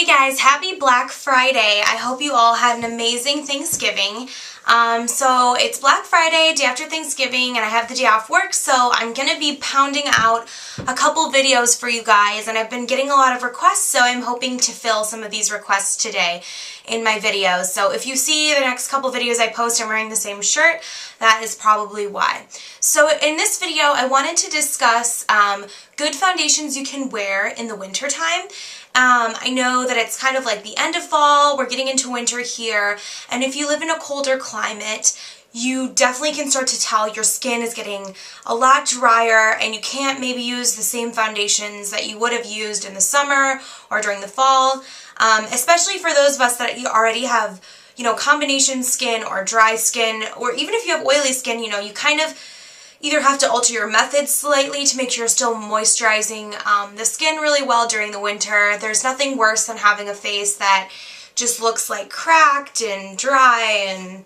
Hey guys, happy Black Friday. I hope you all had an amazing Thanksgiving. So it's Black Friday, day after Thanksgiving, and I have the day off work, so I'm going to be pounding out a couple videos for you guys, and I've been getting a lot of requests, so I'm hoping to fill some of these requests today in my videos. So if you see the next couple videos I post, I'm wearing the same shirt, that is probably why. So in this video, I wanted to discuss good foundations you can wear in the winter time. I know that it's kind of like the end of fall, we're getting into winter here, and if you live in a colder climate, you definitely can start to tell your skin is getting a lot drier and you can't maybe use the same foundations that you would have used in the summer or during the fall, especially for those of us that you already have, combination skin or dry skin, or even if you have oily skin, you kind of either have to alter your methods slightly to make sure you're still moisturizing the skin really well during the winter. There's nothing worse than having a face that just looks like cracked and dry and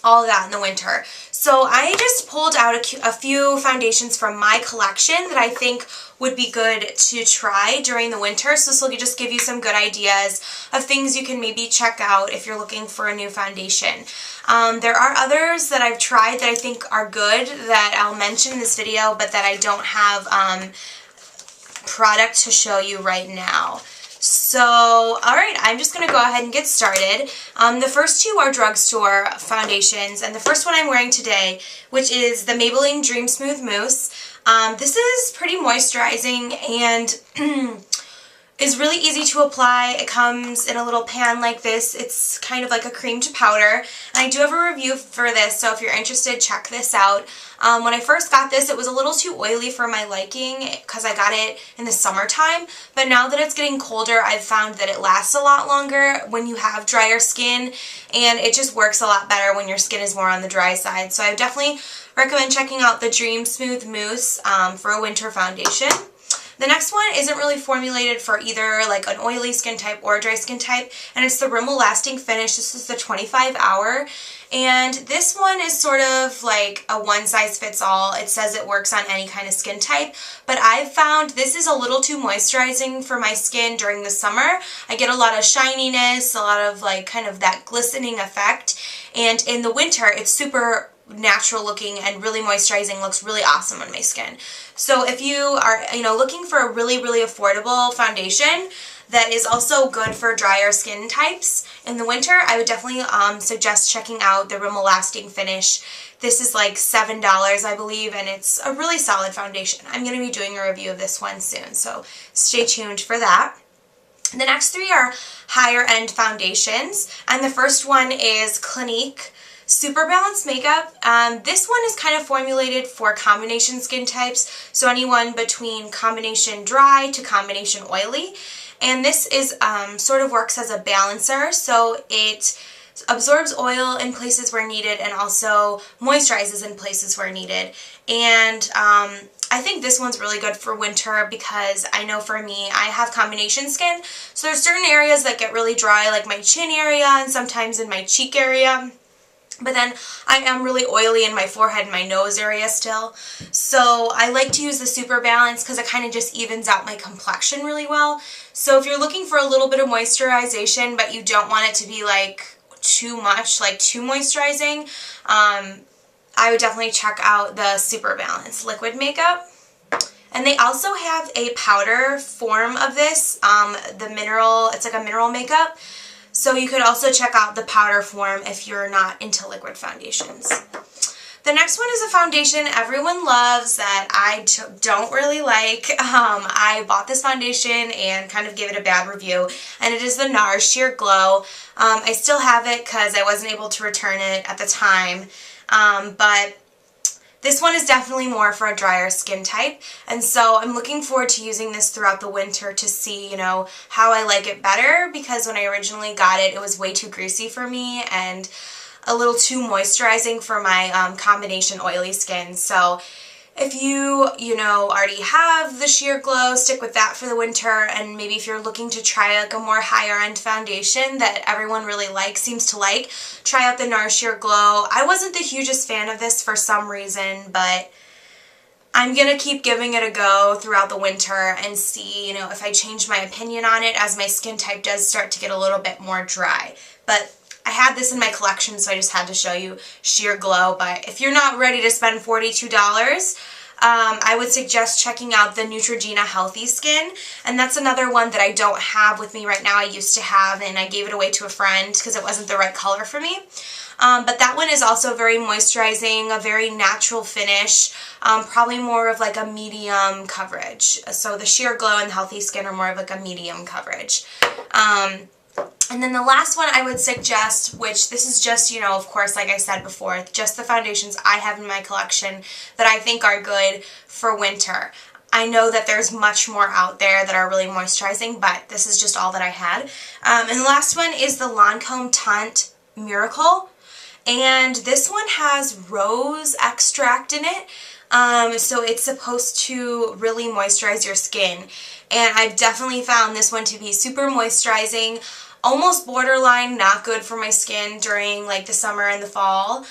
all that in the winter. So I just pulled out a few foundations from my collection that I think would be good to try during the winter. So this will just give you some good ideas of things you can maybe check out if you're looking for a new foundation. There are others that I've tried that I think are good that I'll mention in this video, but that I don't have product to show you right now. So, alright, I'm just going to go ahead and get started. The first two are drugstore foundations, and the first one I'm wearing today, which is the Maybelline Dream Smooth Mousse. This is pretty moisturizing and is really easy to apply. It comes in a little pan like this. It's kind of like a cream to powder. And I do have a review for this, so if you're interested, check this out. When I first got this, it was a little too oily for my liking because I got it in the summertime. But now that it's getting colder, I've found that it lasts a lot longer when you have drier skin. And it just works a lot better when your skin is more on the dry side. So I definitely recommend checking out the Dream Smooth Mousse for a winter foundation. The next one isn't really formulated for either like an oily skin type or a dry skin type, and it's the Rimmel Lasting Finish. This is the 25-hour, and this one is sort of like a one-size-fits-all. It says it works on any kind of skin type, but I've found this is a little too moisturizing for my skin during the summer. I get a lot of shininess, a lot of like kind of that glistening effect, and in the winter it's super natural looking and really moisturizing, looks really awesome on my skin. So if you are, looking for a really, really affordable foundation that is also good for drier skin types in the winter, I would definitely suggest checking out the Rimmel Lasting Finish. This is like $7, I believe, and it's a really solid foundation. I'm going to be doing a review of this one soon, so stay tuned for that. The next three are higher end foundations, and the first one is Clinique Super Balanced Makeup. This one is kind of formulated for combination skin types, so anyone between combination dry to combination oily. And this is sort of works as a balancer, so it absorbs oil in places where needed and also moisturizes in places where needed. And I think this one's really good for winter because I know for me, I have combination skin, so there's certain areas that get really dry, like my chin area and sometimes in my cheek area. But then I am really oily in my forehead and my nose area still. So I like to use the Super Balance because it kind of just evens out my complexion really well. So if you're looking for a little bit of moisturization but you don't want it to be like too much, like too moisturizing, I would definitely check out the Super Balance liquid makeup. And they also have a powder form of this, it's like a mineral makeup. So you could also check out the powder form if you're not into liquid foundations. The next one is a foundation everyone loves that I don't really like. I bought this foundation and kind of gave it a bad review, and it is the NARS Sheer Glow. I still have it because I wasn't able to return it at the time, but this one is definitely more for a drier skin type, and so I'm looking forward to using this throughout the winter to see, how I like it better, because when I originally got it, it was way too greasy for me and a little too moisturizing for my combination oily skin. So if you, already have the Sheer Glow, stick with that for the winter, and maybe if you're looking to try like a more higher end foundation that everyone really seems to like, try out the NARS Sheer Glow. I wasn't the hugest fan of this for some reason, but I'm going to keep giving it a go throughout the winter and see, you know, if I change my opinion on it as my skin type does start to get a little bit more dry. But I had this in my collection, so I just had to show you Sheer Glow. But if you're not ready to spend $42, I would suggest checking out the Neutrogena Healthy Skin, and that's another one that I don't have with me right now. I used to have, and I gave it away to a friend because it wasn't the right color for me. But that one is also very moisturizing, a very natural finish, probably more of like a medium coverage. So the Sheer Glow and the Healthy Skin are more of like a medium coverage. And then the last one I would suggest, which this is just, you know, of course, like I said before, just the foundations I have in my collection that I think are good for winter. I know that there's much more out there that are really moisturizing, but this is just all that I had. And the last one is the Lancome Tunt Miracle. And this one has rose extract in it. So it's supposed to really moisturize your skin. And I've definitely found this one to be super moisturizing, almost borderline not good for my skin during like the summer and the fall.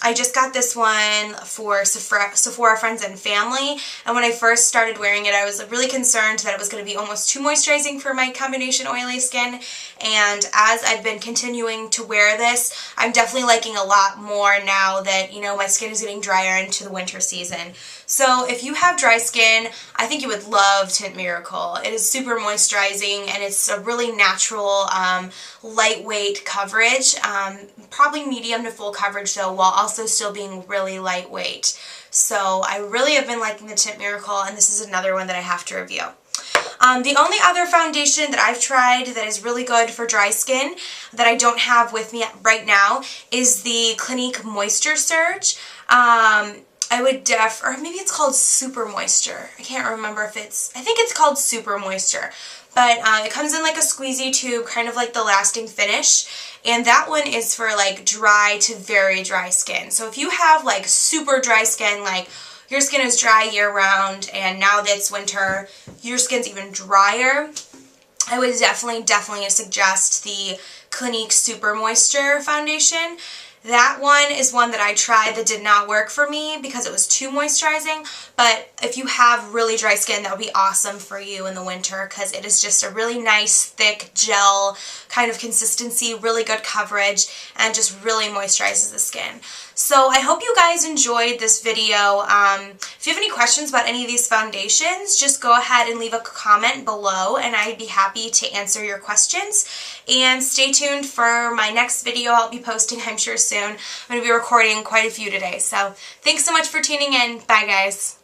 I just got this one for Sephora friends and family, and when I first started wearing it, I was really concerned that it was going to be almost too moisturizing for my combination oily skin, and as I've been continuing to wear this, I'm definitely liking a lot more now that, you know, my skin is getting drier into the winter season. So if you have dry skin, I think you would love Tint Miracle. It is super moisturizing, and it's a really natural, lightweight coverage, probably medium to full coverage though, while also still being really lightweight. So I really have been liking the Tint Miracle, and this is another one that I have to review. The only other foundation that I've tried that is really good for dry skin that I don't have with me right now is the Clinique Moisture Surge. I would or maybe it's called Super Moisture. I can't remember if I think it's called Super Moisture. But it comes in like a squeezy tube, kind of like the Lasting Finish. And that one is for like dry to very dry skin. So if you have like super dry skin, like your skin is dry year round, and now that it's winter, your skin's even drier, I would definitely suggest the Clinique Super Moisture Foundation. That one is one that I tried that did not work for me because it was too moisturizing, but if you have really dry skin, that would be awesome for you in the winter because it is just a really nice, thick gel kind of consistency, really good coverage, and just really moisturizes the skin. So I hope you guys enjoyed this video. If you have any questions about any of these foundations, just go ahead and leave a comment below, and I'd be happy to answer your questions. And stay tuned for my next video I'll be posting, I'm sure, soon. I'm going to be recording quite a few today. So thanks so much for tuning in. Bye, guys.